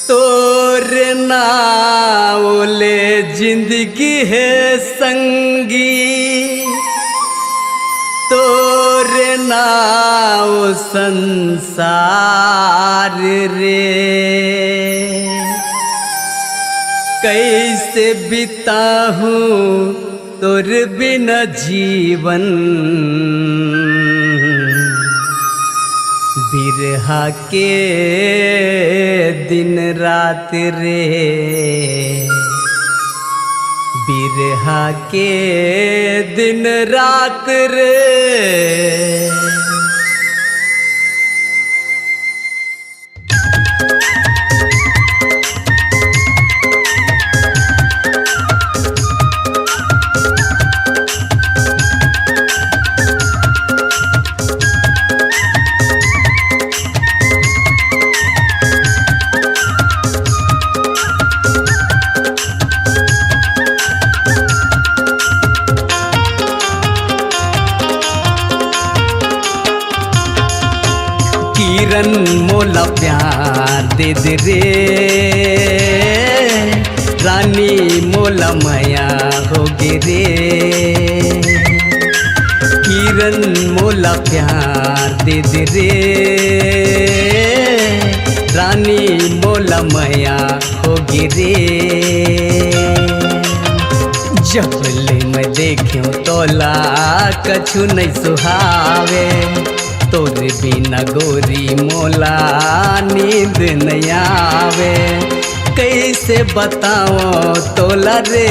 तोरे नावले जिंदगी है संगी, तोरे नाव संसार रे। कैसे बिताऊं तोर बिना जीवन, बिरहा के दिन रात रे, बिरहा के दिन रात रे। किरण मोला प्यार दे दे रे, रानी मोला माया होगे रे। किरण मोला प्यार दे दे रे, रानी मोला माया होगे रे। जबले मैं देखूं तोला कछु नहीं सुहावे, तोरे बिना गोरी मोला नींद नहीं आवे। कैसे बताओ तोला रे,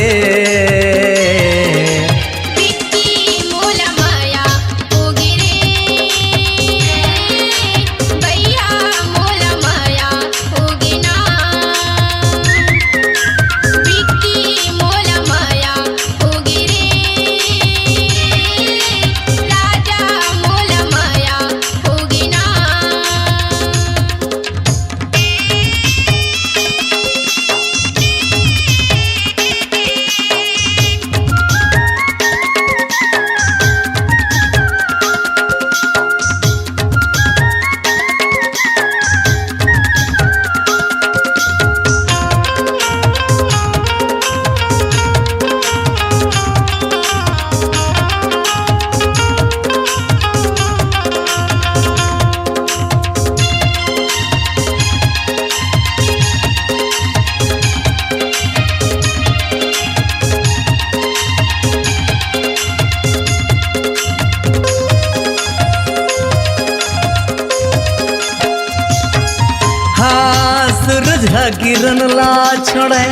किरण ला छोड़े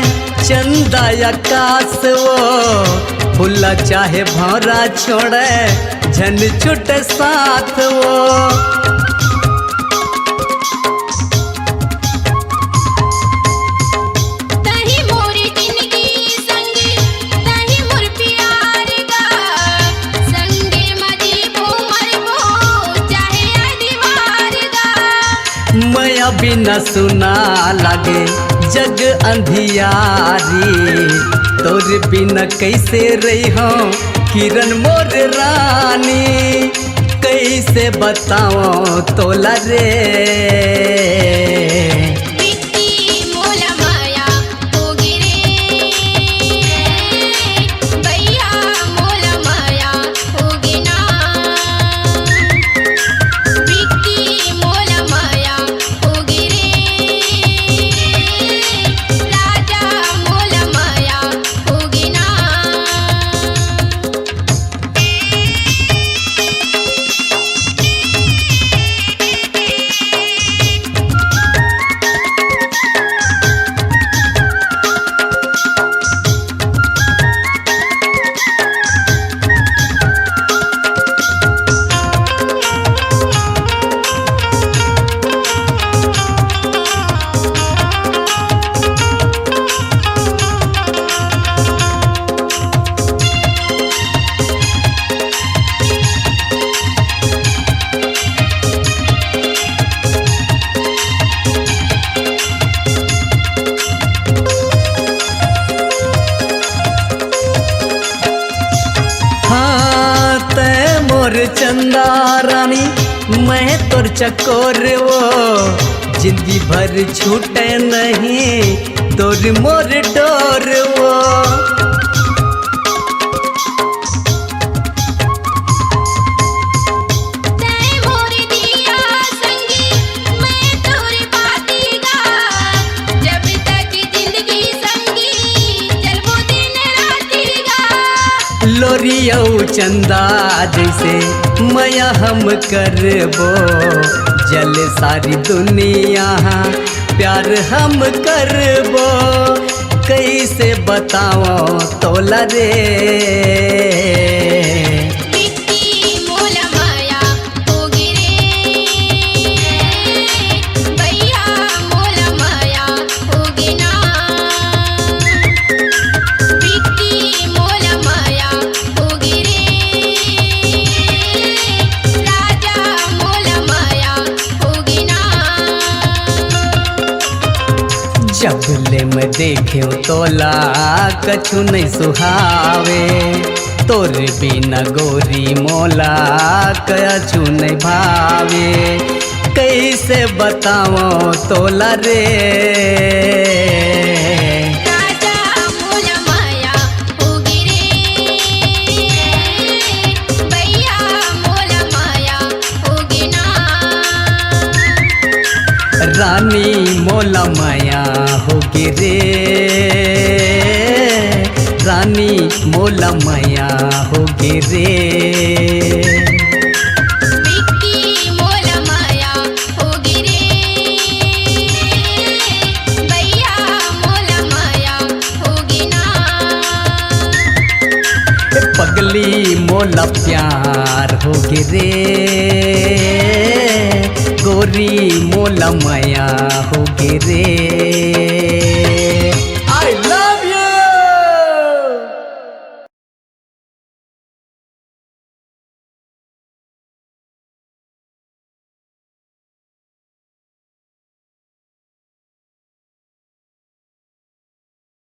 चंदा आकाश वो, फुला चाहे भौरा छोड़े झन छुटे साथ वो। मैं बिना सुना लगे जग अंधियारी, तोर बिना कैसे रही हूँ किरण मोर रानी। कैसे बताओ तोला रे, मोर चंदा रानी मैं तोर चकोर वो जिंदगी भर छूटे नहीं तोर मोर डोर वो। लोरियौ चंदा जैसे मया हम करबो, जल सारी दुनिया प्यार हम करबो। कैसे बताओ तोला रे जबले में देखे तोला कछु नहीं सुहावे, तोर बिना गोरी मोला कछु नहीं भावे। कैसे बताओ तोला रे रानी मोला माया होगी रे, रानी मोला माया होगी रे। पगली मोला प्यार होगी रे, गोरी मोला माया होगी रे।